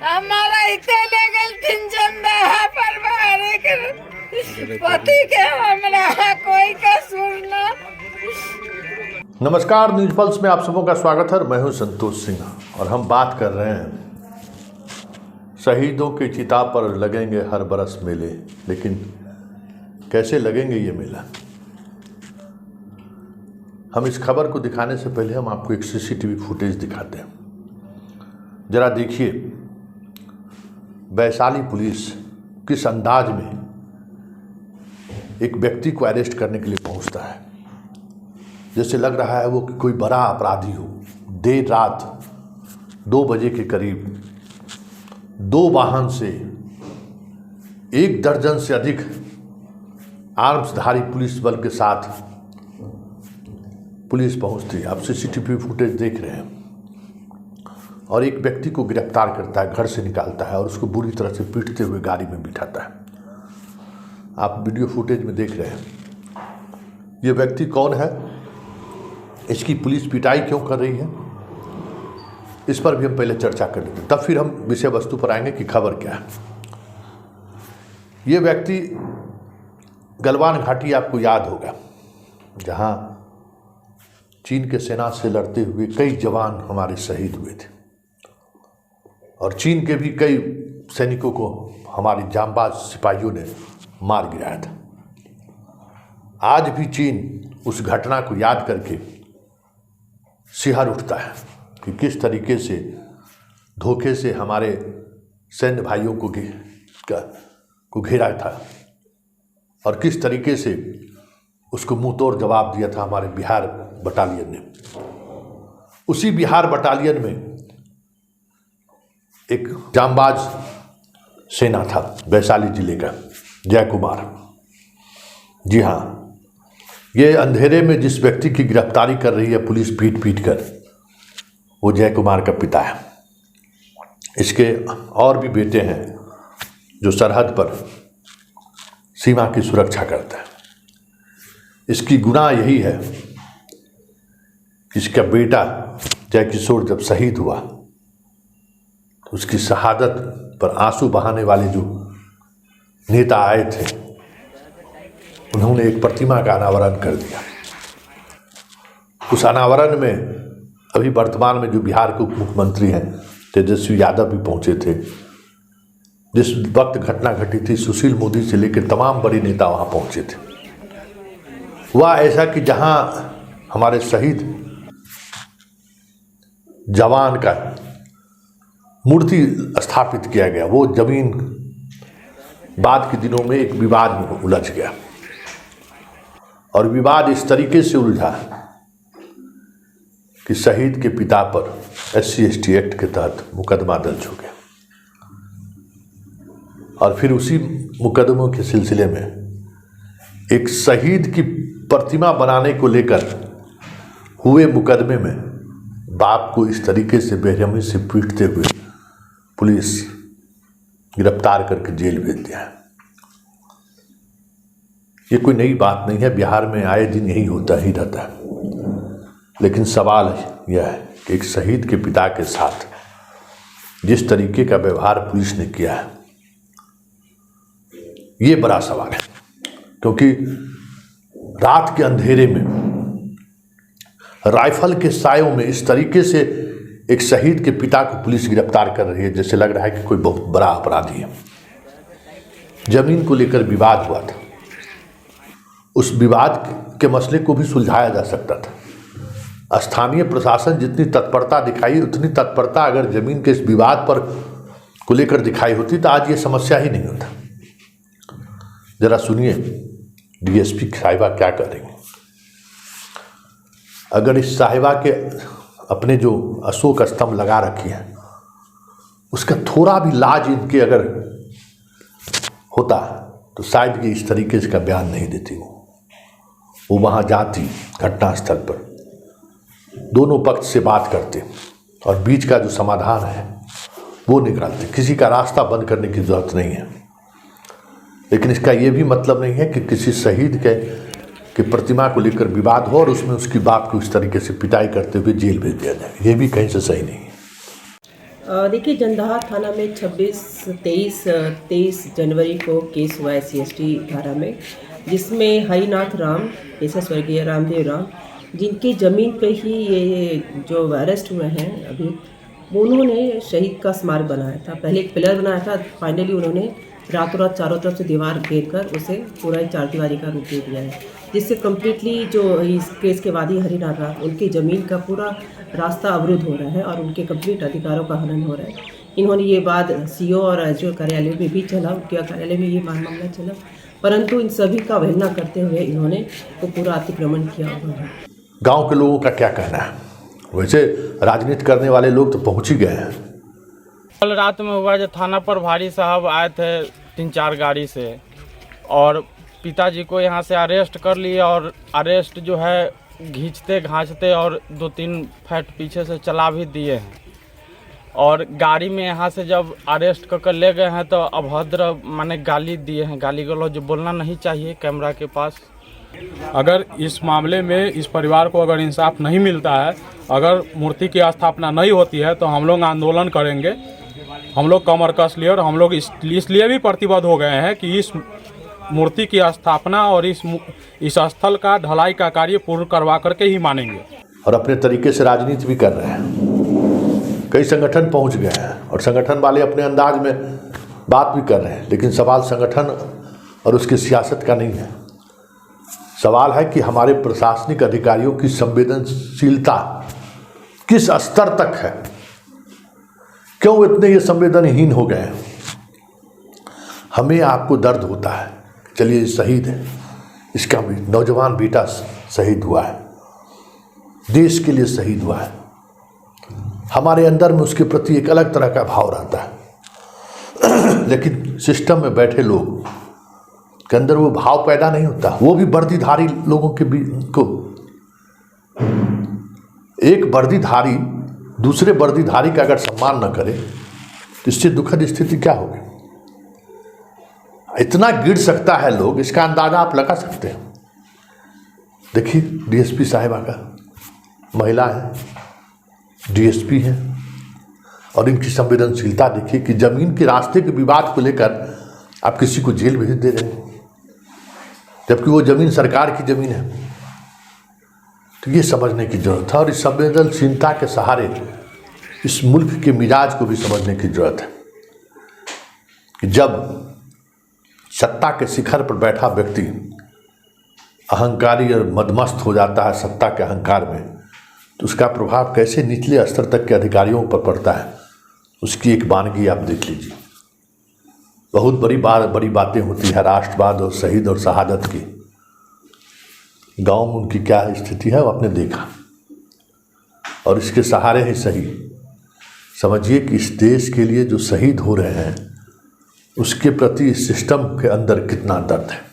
हमारा इतने legal tension है परिवार के पति के हमरा कोई कसूर ना। नमस्कार, न्यूज पल्स में आप सबों का स्वागत है। मैं हूं संतोष सिंह और हम बात कर रहे हैं शहीदों के चिता पर लगेंगे हर बरस मेले, लेकिन कैसे लगेंगे ये मेला। हम इस खबर को दिखाने से पहले हम आपको एक सीसीटीवी फुटेज दिखाते हैं। जरा देखिए वैशाली पुलिस किस अंदाज में एक व्यक्ति को अरेस्ट करने के लिए पहुंचता है। जैसे लग रहा है वो कि कोई बड़ा अपराधी हो। देर रात 2 बजे के करीब 2 वाहन से 1 दर्जन से अधिक आर्म्सधारी पुलिस बल के साथ पुलिस पहुंचती है। आप सीसीटीवी फुटेज देख रहे हैं और एक व्यक्ति को गिरफ्तार करता है, घर से निकालता है और उसको बुरी तरह से पीटते हुए गाड़ी में बिठाता है। आप वीडियो फुटेज में देख रहे हैं। ये व्यक्ति कौन है, इसकी पुलिस पिटाई क्यों कर रही है, इस पर भी हम पहले चर्चा कर लेते हैं, तब फिर हम विषय वस्तु पर आएंगे कि खबर क्या है। ये व्यक्ति गलवान घाटी आपको याद होगा, जहां चीन के सेना से लड़ते हुए कई जवान हमारे शहीद हुए थे और चीन के भी कई सैनिकों को हमारे जांबाज सिपाहियों ने मार गिराया था। आज भी चीन उस घटना को याद करके सिहर उठता है कि किस तरीके से धोखे से हमारे सैन्य भाइयों को घेरा था और किस तरीके से उसको मुंह तोड़ जवाब दिया था हमारे बिहार बटालियन ने। उसी बिहार बटालियन में एक जांबाज सेना था वैशाली जिले का, जय कुमार। जी हाँ, ये अंधेरे में जिस व्यक्ति की गिरफ्तारी कर रही है पुलिस पीट पीट कर, वो जय कुमार का पिता है। इसके और भी बेटे हैं जो सरहद पर सीमा की सुरक्षा करते हैं। इसकी गुनाह यही है कि इसका बेटा जय किशोर जब शहीद हुआ तो उसकी शहादत पर आंसू बहाने वाले जो नेता आए थे, उन्होंने एक प्रतिमा का अनावरण कर दिया। उस अनावरण में अभी वर्तमान में जो बिहार के उप मुख्यमंत्री हैं तेजस्वी यादव भी पहुंचे थे। जिस वक्त घटना घटी थी, सुशील मोदी से लेकर तमाम बड़े नेता वहां पहुंचे थे। हुआ ऐसा कि जहां हमारे शहीद जवान का मूर्ति स्थापित किया गया, वो जमीन बाद के दिनों में एक विवाद में उलझ गया और विवाद इस तरीके से उलझा कि शहीद के पिता पर SC/ST एक्ट के तहत मुकदमा दर्ज हो गया और फिर उसी मुकदमों के सिलसिले में एक शहीद की प्रतिमा बनाने को लेकर हुए मुकदमे में बाप को इस तरीके से बेरहमी से पीटते हुए पुलिस गिरफ्तार करके जेल भेज दिया है। ये कोई नई बात नहीं है, बिहार में आए दिन यही होता ही रहता है। लेकिन सवाल यह है कि एक शहीद के पिता के साथ जिस तरीके का व्यवहार पुलिस ने किया है, ये बड़ा सवाल है। क्योंकि रात के अंधेरे में राइफल के सायों में इस तरीके से एक शहीद के पिता को पुलिस गिरफ्तार कर रही है, जैसे लग रहा है कि कोई बहुत बड़ा अपराधी है। जमीन को लेकर विवाद हुआ था, उस विवाद के मसले को भी सुलझाया जा सकता था। स्थानीय प्रशासन जितनी तत्परता दिखाई, उतनी तत्परता अगर जमीन के इस विवाद पर को लेकर दिखाई होती तो आज ये समस्या ही नहीं होता। जरा सुनिए DSP साहिबा क्या कर रही हैं। अगर इस साहिबा के अपने जो अशोक स्तंभ लगा रखी है, उसका थोड़ा भी लाज इनके अगर होता तो शायद ये इस तरीके से का बयान नहीं देती। वो वहाँ जाती घटनास्थल पर, दोनों पक्ष से बात करते और बीच का जो समाधान है वो निकालते। किसी का रास्ता बंद करने की जरूरत नहीं है। लेकिन इसका ये भी मतलब नहीं है कि किसी शहीद के प्रतिमा को लेकर विवाद हो और उसमें उसकी बाप को इस तरीके से पिटाई करते हुए जेल भेज दिया जाए। ये भी कहीं से सही नहीं है। देखिए, जंदाहा थाना में 23 जनवरी को केस हुआ है CST धारा में, जिसमें हरिनाथ राम, पेशा स्वर्गीय रामदेव राम, जिनकी ज़मीन पे ही ये जो अरेस्ट हुए हैं अभी, उन्होंने शहीद का स्मारक बनाया था। पहले एक पिलर बनाया था, फाइनली उन्होंने रातों रात चारों तरफ से दीवार घेर कर उसे पूरा एक चारदीवारी का रूप दे दिया है, जिससे कम्प्लीटली जो इस केस के वादी हरिनाथ राम, उनकी ज़मीन का पूरा रास्ता अवरुद्ध हो रहा है और उनके कंप्लीट अधिकारों का हनन हो रहा है। इन्होंने ये बात CO और जो कार्यालय में भी चला, उनके कार्यालय में ये मामला चला, परंतु इन सभी का अवहेलना करते हुए इन्होंने वो पूरा अतिक्रमण किया हुआ है। गांव के लोगों का क्या कहना है? वैसे राजनीति करने वाले लोग तो पहुंच ही गए हैं। कल रात में हुआ जो थाना पर भारी साहब आए थे 3-4 गाड़ी से, और पिताजी को यहाँ से अरेस्ट कर लिए, और अरेस्ट जो है घींचते घांचते और 2-3 फैट पीछे से चला भी दिए हैं। और गाड़ी में यहाँ से जब अरेस्ट कर ले गए हैं तो अभद्र माने गाली दिए हैं, गाली गलौज जो बोलना नहीं चाहिए कैमरा के पास। अगर इस मामले में इस परिवार को अगर इंसाफ नहीं मिलता है, अगर मूर्ति की स्थापना नहीं होती है, तो हम लोग आंदोलन करेंगे। हम लोग कमर कस लिए और हम लोग इसलिए भी प्रतिबद्ध हो गए हैं कि इस मूर्ति की स्थापना और इस स्थल का ढलाई का कार्य पूर्ण करवा करके ही मानेंगे। और अपने तरीके से राजनीति भी कर रहे हैं। कई संगठन पहुंच गए हैं और संगठन वाले अपने अंदाज में बात भी कर रहे हैं, लेकिन सवाल संगठन और उसकी सियासत का नहीं है। सवाल है कि हमारे प्रशासनिक अधिकारियों की संवेदनशीलता किस स्तर तक है, क्यों इतने ये संवेदनहीन हो गए हैं। हमें आपको दर्द होता है, चलिए शहीद है, इसका भी नौजवान बेटा शहीद हुआ है, देश के लिए शहीद हुआ है, हमारे अंदर में उसके प्रति एक अलग तरह का भाव रहता है। लेकिन सिस्टम में बैठे लोग के अंदर वो भाव पैदा नहीं होता। वो भी वर्दीधारी लोगों के को, एक वर्दीधारी दूसरे वर्दीधारी का अगर सम्मान न करे तो इससे दुखद स्थिति क्या होगी। इतना गिर सकता है लोग, इसका अंदाजा आप लगा सकते हैं। देखिए DSP साहिबा का, महिला है, DSP है, और इनकी संवेदनशीलता देखिए कि जमीन के रास्ते के विवाद को लेकर आप किसी को जेल भेज दे रहे हैं, जबकि वो जमीन सरकार की जमीन है। तो ये समझने की जरूरत है, और इस संवेदनशीलता के सहारे इस मुल्क के मिजाज को भी समझने की जरूरत है कि जब सत्ता के शिखर पर बैठा व्यक्ति अहंकारी और मदमस्त हो जाता है सत्ता के अहंकार में, तो उसका प्रभाव कैसे निचले स्तर तक के अधिकारियों पर पड़ता है, उसकी एक वानगी आप देख लीजिए। बहुत बड़ी बातें होती है राष्ट्रवाद और शहीद और शहादत की। गांव में उनकी क्या स्थिति है वो आपने देखा, और इसके सहारे ही सही समझिए कि इस देश के लिए जो शहीद हो रहे हैं उसके प्रति इस सिस्टम के अंदर कितना दर्द है।